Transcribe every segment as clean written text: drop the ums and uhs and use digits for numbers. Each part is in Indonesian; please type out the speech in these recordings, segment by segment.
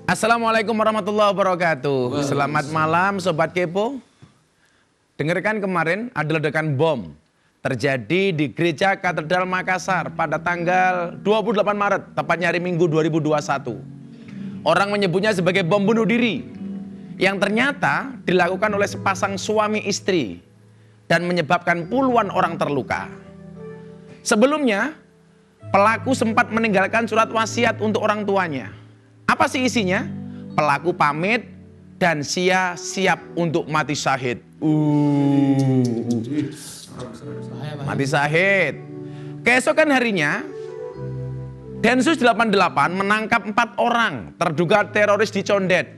Assalamualaikum warahmatullahi wabarakatuh. Selamat malam Sobat Kepo. Dengarkan, kemarin ada ledakan bom terjadi di Gereja Katedral Makassar pada tanggal 28 Maret, tepatnya hari Minggu 2021. Orang menyebutnya sebagai bom bunuh diri yang ternyata dilakukan oleh sepasang suami istri dan menyebabkan puluhan orang terluka. Sebelumnya, pelaku sempat meninggalkan surat wasiat untuk orang tuanya. Apa sih isinya? Pelaku pamit dan siap untuk mati syahid. Mati syahid. Keesokan harinya, Densus 88 menangkap 4 orang terduga teroris di Condet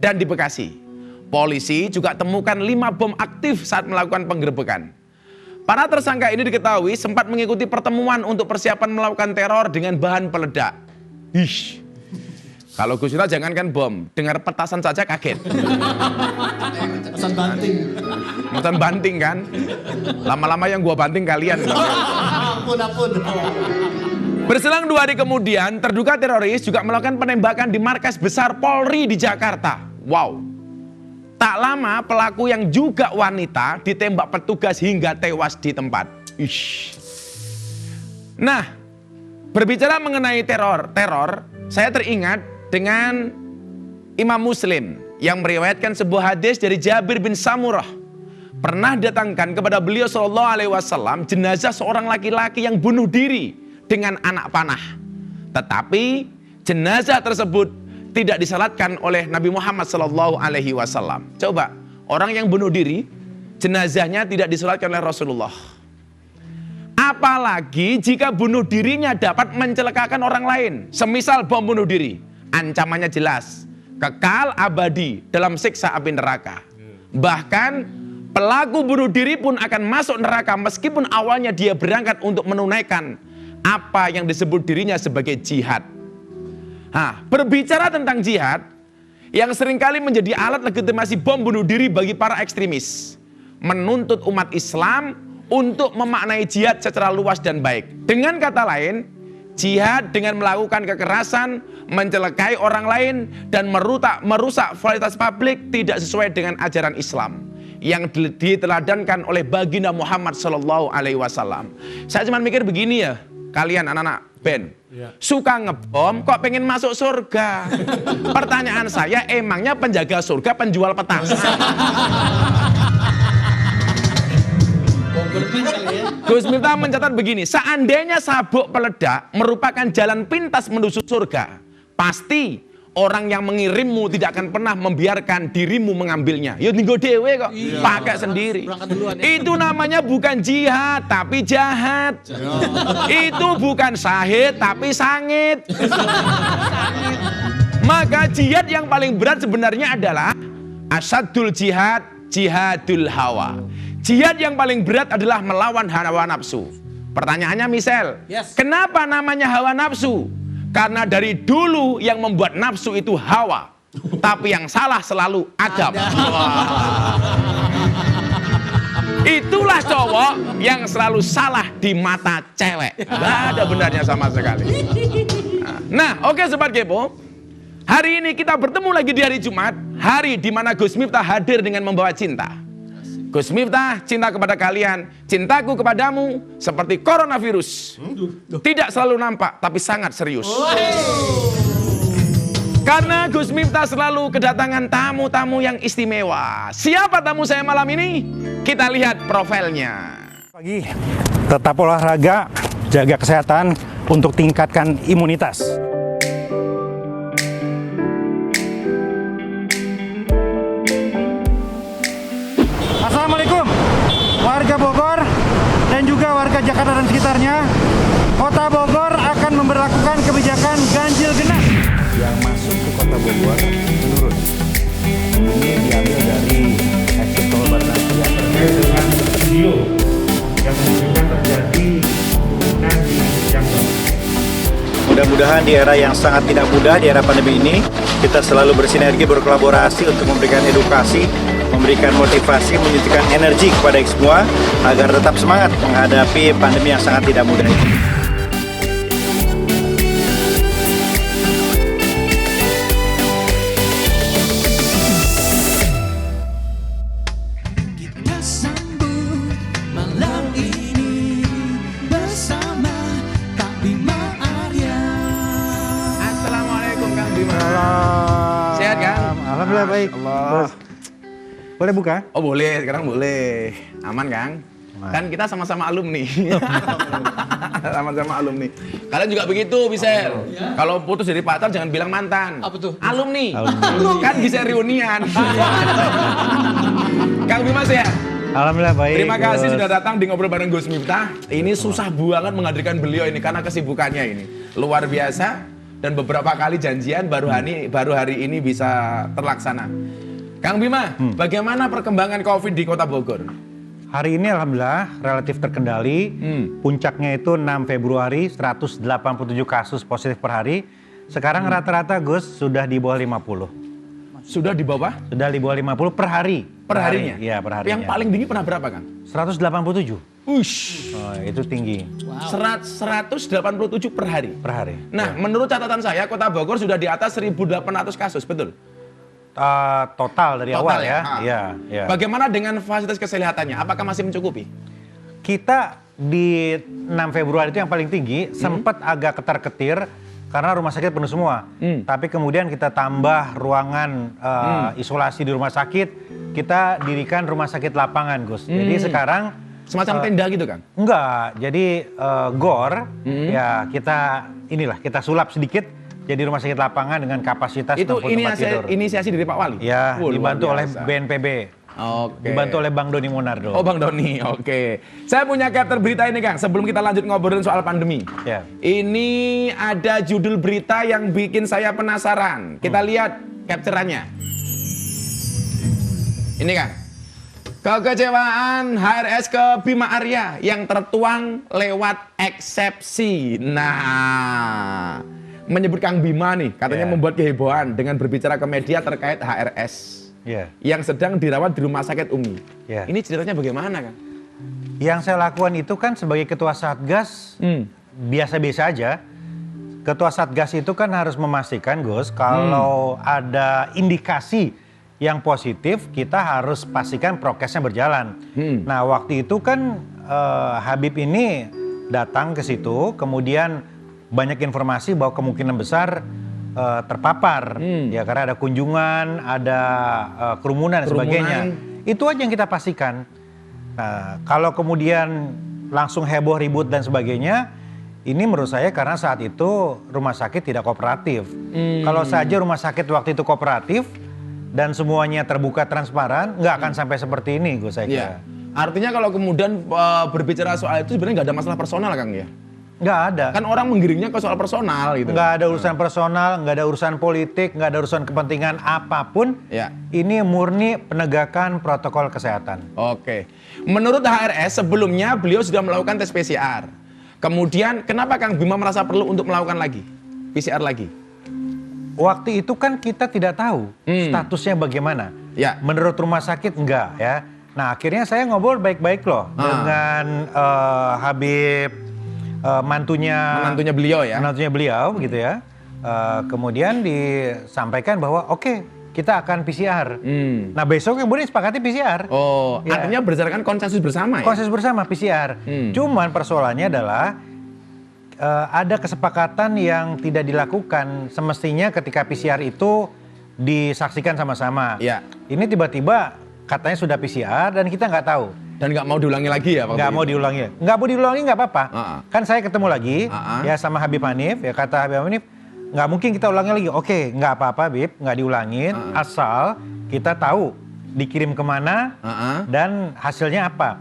dan di Bekasi. Polisi juga temukan 5 bom aktif saat melakukan penggerebekan. Para tersangka ini diketahui sempat mengikuti pertemuan untuk persiapan melakukan teror dengan bahan peledak. Ish. Kalau Gus Ira jangankan bom, dengar petasan saja kaget. Petasan banting. Petasan banting kan? Lama-lama yang gua banting kalian. Ampun. Berselang 2 hari kemudian, terduga teroris juga melakukan penembakan di markas besar Polri di Jakarta. Wow. Tak lama pelaku yang juga wanita ditembak petugas hingga tewas di tempat. Ish. Nah, berbicara mengenai teror, saya teringat dengan Imam Muslim yang meriwayatkan sebuah hadis dari Jabir bin Samurah. Pernah datangkan kepada beliau SAW jenazah seorang laki-laki yang bunuh diri dengan anak panah. Tetapi jenazah tersebut tidak disalatkan oleh Nabi Muhammad SAW. Coba, orang yang bunuh diri, jenazahnya tidak disalatkan oleh Rasulullah. Apalagi jika bunuh dirinya dapat mencelakakan orang lain. Semisal bom bunuh diri. Ancamannya jelas, kekal abadi dalam siksa api neraka. Bahkan pelaku bunuh diri pun akan masuk neraka meskipun awalnya dia berangkat untuk menunaikan apa yang disebut dirinya sebagai jihad. Berbicara tentang jihad yang seringkali menjadi alat legitimasi bom bunuh diri bagi para ekstremis, menuntut umat Islam untuk memaknai jihad secara luas dan baik. Dengan kata lain, jihad dengan melakukan kekerasan, mencelakai orang lain, dan merusak fasilitas publik tidak sesuai dengan ajaran Islam yang diteladankan oleh baginda Muhammad SAW. Saya cuma mikir begini ya, kalian anak-anak band, suka ngebom kok pengen masuk surga? Pertanyaan saya, emangnya penjaga surga penjual petasan? Gus Miftah mencatat begini, seandainya sabuk peledak merupakan jalan pintas menuju surga, pasti orang yang mengirimmu tidak akan pernah membiarkan dirimu mengambilnya. Ya tinggal dewe kok, pakai sendiri. Itu namanya bukan jihad, tapi jahat. Itu bukan syahid, tapi sangit. Maka jihad yang paling berat sebenarnya adalah asyadul jihad, jihadul hawa. Jihad yang paling berat adalah melawan hawa nafsu. Pertanyaannya misal, kenapa namanya hawa nafsu? Karena dari dulu yang membuat nafsu itu hawa, tapi yang salah selalu Adam. Itulah cowok yang selalu salah di mata cewek. Gak ada benarnya sama sekali. Nah, oke Sobat Kepo, hari ini kita bertemu lagi di hari Jumat, hari di mana Gus Miftah hadir dengan membawa cinta. Gus Miftah, cinta kepada kalian, cintaku kepadamu seperti coronavirus. Tidak selalu nampak, tapi sangat serius. Karena Gus Miftah selalu kedatangan tamu-tamu yang istimewa. Siapa tamu saya malam ini? Kita lihat profilnya. Pagi, tetap olahraga, jaga kesehatan untuk tingkatkan imunitas. Assalamualaikum warga Bogor dan juga warga Jakarta dan sekitarnya. Kota Bogor akan memberlakukan kebijakan ganjil genap. Yang masuk ke Kota Bogor menurun. Ini diambil dari eksit tol Barnasian terkait dengan video yang menunjukkan terjadi penurunan di Jambi. Mudah-mudahan di era yang sangat tidak mudah, di era pandemi ini, kita selalu bersinergi, berkolaborasi untuk memberikan edukasi, memberikan motivasi, menyuntikkan energi kepada semua agar tetap semangat menghadapi pandemi yang sangat tidak mudah ini. Alhamdulillah baik. Allah. Bos. Boleh buka? Oh boleh, sekarang boleh. Aman Kang? Aman. Kan kita sama-sama alumni. Sama-sama alumni. Kalian juga begitu, Bisel. Kalau putus dari pacar jangan bilang mantan. Apa tuh? Alumni. Kan bisa reunian. Kang Bima sehat? Alhamdulillah baik. Terima kasih Bos. sudah datang di Ngobrol bareng Gus Miftah. Ini susah banget menghadirkan beliau ini karena kesibukannya ini. Luar biasa dan beberapa kali janjian baru hari ini bisa terlaksana. Kang Bima, bagaimana perkembangan Covid di Kota Bogor? Hari ini alhamdulillah relatif terkendali. Puncaknya itu 6 Februari 187 kasus positif per hari. Sekarang rata-rata Gus sudah di bawah 50. Sudah di bawah? Sudah di bawah 50 per hari. Per harinya? Iya, per harinya. Yang paling tinggi pernah berapa, Kang? 187. Ush. Oh, itu tinggi 187 per hari. per hari. Nah, menurut catatan saya, Kota Bogor sudah di atas 1.800 kasus, betul? Total dari Total awal ya. Ah. Iya, iya. Bagaimana dengan fasilitas kesehatannya? Apakah masih mencukupi? Kita di 6 Februari itu yang paling tinggi, sempat agak ketar-ketir karena rumah sakit penuh semua. Tapi kemudian kita tambah ruangan isolasi di rumah sakit, kita dirikan rumah sakit lapangan, Gus. Jadi sekarang Semacam tenda gitu, Kang? enggak, jadi GOR ya kita sulap sedikit jadi rumah sakit lapangan dengan kapasitas Itu 60 tempat tidur. inisiasi dari Pak Wali? Ya, Luar dibantu oleh biasa. BNPB. Oke. Dibantu oleh Bang Doni Monardo. Oh, Bang Doni, oke. Saya punya capture berita ini, Kang. Sebelum kita lanjut ngobrolin soal pandemi. Ya. Ini ada judul berita yang bikin saya penasaran. Kita lihat capture-annya. Ini, Kang. Kekecewaan HRS ke Bima Arya yang tertuang lewat eksepsi. Nah, menyebut Kang Bima nih, katanya Ya. membuat kehebohan dengan berbicara ke media terkait HRS. Ya. Yang sedang dirawat di Rumah Sakit Umi. Ya. Ini ceritanya bagaimana, Kang? Yang saya lakukan itu kan sebagai ketua Satgas biasa-biasa aja. Ketua Satgas itu kan harus memastikan, Gus, kalau ada indikasi yang positif, kita harus pastikan prokesnya berjalan. Nah, waktu itu kan Habib ini datang ke situ, kemudian banyak informasi bahwa kemungkinan besar terpapar, ya karena ada kunjungan, ada kerumunan dan sebagainya. Itu aja yang kita pastikan. Nah, kalau kemudian langsung heboh, ribut dan sebagainya, ini menurut saya karena saat itu rumah sakit tidak kooperatif. Kalau saja rumah sakit waktu itu kooperatif dan semuanya terbuka transparan, nggak akan sampai seperti ini, gue saya kira. Iya. Artinya kalau kemudian berbicara soal itu sebenarnya nggak ada masalah personal, Kang, ya? Nggak ada. Kan orang menggiringnya ke soal personal gitu. Nggak ada urusan personal, nggak ada urusan politik, nggak ada urusan kepentingan apapun. Ya. Ini murni penegakan protokol kesehatan. Oke. Menurut HRS sebelumnya beliau sudah melakukan tes PCR. Kemudian kenapa Kang Bima merasa perlu untuk melakukan lagi PCR lagi? Waktu itu kan kita tidak tahu statusnya bagaimana. Ya. Menurut rumah sakit enggak ya. Nah akhirnya saya ngobrol baik-baik loh dengan Habib menantunya beliau ya. Menantunya beliau gitu ya. Kemudian disampaikan bahwa oke, kita akan PCR. Nah besok kemudian sepakati PCR. Oh, Ya. artinya berdasarkan konsensus bersama ya? Konsensus bersama PCR. Cuman persoalannya adalah ada kesepakatan yang tidak dilakukan. Semestinya ketika PCR itu disaksikan sama-sama. Ya. Ini tiba-tiba katanya sudah PCR dan kita nggak tahu. Dan nggak mau diulangi lagi ya? waktu Nggak mau itu? diulangi. Nggak mau diulangi nggak apa-apa. Kan saya ketemu lagi ya sama Habib Hanif. Ya kata Habib Hanif, nggak mungkin kita ulangi lagi. Oke, nggak apa-apa Habib, nggak diulangin. Asal kita tahu dikirim kemana dan hasilnya apa.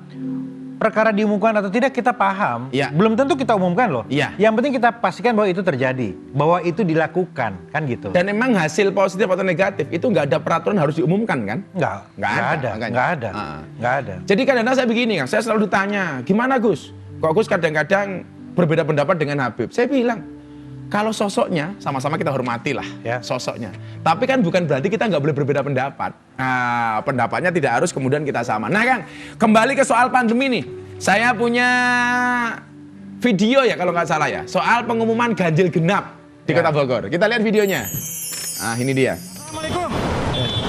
Perkara diumumkan atau tidak kita paham. Iya. Belum tentu kita umumkan loh. Iya. Yang penting kita pastikan bahwa itu terjadi, bahwa itu dilakukan, kan gitu. Dan emang hasil positif atau negatif itu nggak ada peraturan harus diumumkan kan? Nggak ada, makanya. nggak ada, nggak ada. Jadi kadang-kadang saya begini Kang, saya selalu ditanya, gimana Gus? Kok Gus kadang-kadang berbeda pendapat dengan Habib? Saya bilang, kalau sosoknya sama-sama kita hormati lah Ya. sosoknya. Tapi kan bukan berarti kita nggak boleh berbeda pendapat. Nah, pendapatnya tidak harus kemudian kita sama. Nah Kang, kembali ke soal pandemi nih. Saya punya video ya kalau nggak salah ya, soal pengumuman ganjil genap di Ya. Kota Bogor. Kita lihat videonya. Nah ini dia. Assalamualaikum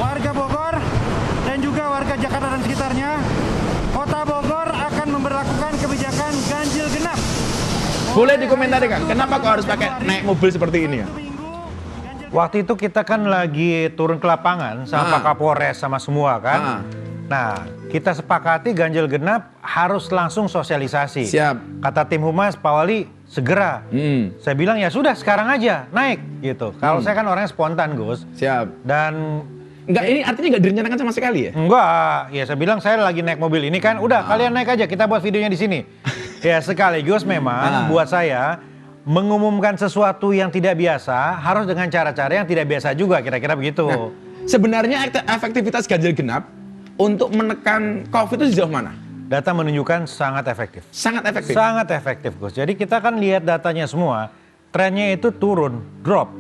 warga Bogor dan juga warga Jakarta dan sekitarnya. Kota Bogor akan memberlakukan kebijakan ganjil genap. Boleh dikomentari Kang, kenapa kok harus pakai naik mobil seperti ini ya? Minggu, ganjil Waktu itu kita kan lagi turun ke lapangan sama Pak Kapolres sama semua kan. Nah, kita sepakati ganjil genap harus langsung sosialisasi. Siap. Kata tim humas, Pak Wali segera. Saya bilang ya sudah sekarang aja naik gitu. Kalau saya kan orangnya spontan Gus. Siap. Dan Enggak, ini artinya enggak direncanakan sama sekali ya? enggak, ya saya bilang saya lagi naik mobil ini kan, udah kalian naik aja, kita buat videonya di sini. Ya sekaligus memang buat saya mengumumkan sesuatu yang tidak biasa harus dengan cara-cara yang tidak biasa juga, kira-kira begitu. Nah, sebenarnya efektivitas ganjil genap untuk menekan COVID itu sejauh mana? Data menunjukkan sangat efektif. Sangat efektif. Sangat efektif, Gus. Jadi kita kan lihat datanya semua, trennya itu turun, drop.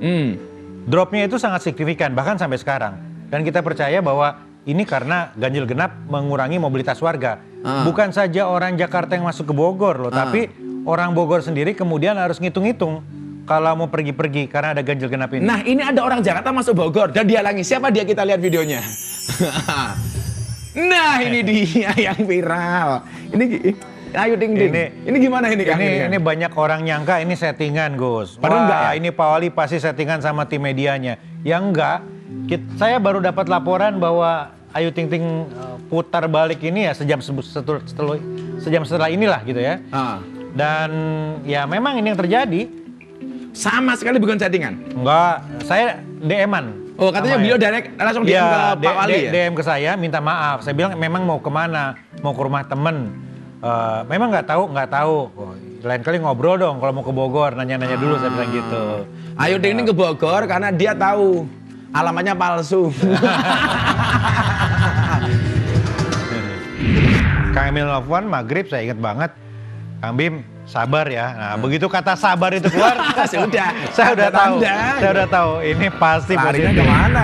Dropnya itu sangat signifikan, bahkan sampai sekarang. Dan kita percaya bahwa ini karena ganjil genap mengurangi mobilitas warga. Bukan saja orang Jakarta yang masuk ke Bogor loh, tapi orang Bogor sendiri kemudian harus ngitung-ngitung kalau mau pergi-pergi karena ada ganjil genap ini. Nah, ini ada orang Jakarta masuk Bogor dan dihalangi. Siapa dia? Kita lihat videonya. Nah, ini dia yang viral. Ini ayo ding ding. Ini gimana ini Kang? Ini banyak orang nyangka ini settingan, Gus. Padahal enggak ya? Ini Pak Wali pasti settingan sama tim medianya. Yang enggak, saya baru dapat laporan bahwa Ayu Ting Ting putar balik ini ya sejam setelah inilah gitu ya. Dan ya memang ini yang terjadi. Sama sekali bukan settingan. Enggak, saya DM-an. Oh, katanya beliau direct langsung DM ke Pak Wali ya? DM ke saya minta maaf. Saya bilang memang mau kemana? Mau ke rumah temen. Memang nggak tahu. Oh, lain kali ngobrol dong kalau mau ke Bogor, nanya-nanya dulu saya bilang gitu. Ayu Ting Ting ke Bogor karena dia tahu alamatnya palsu. Kang Emil nelfon maghrib saya ingat banget. Kang Bim sabar ya. Nah begitu kata sabar itu keluar, Sudah. saya udah tahu. Tanda. Saya udah tahu ini pasti Larinya positif. kemana?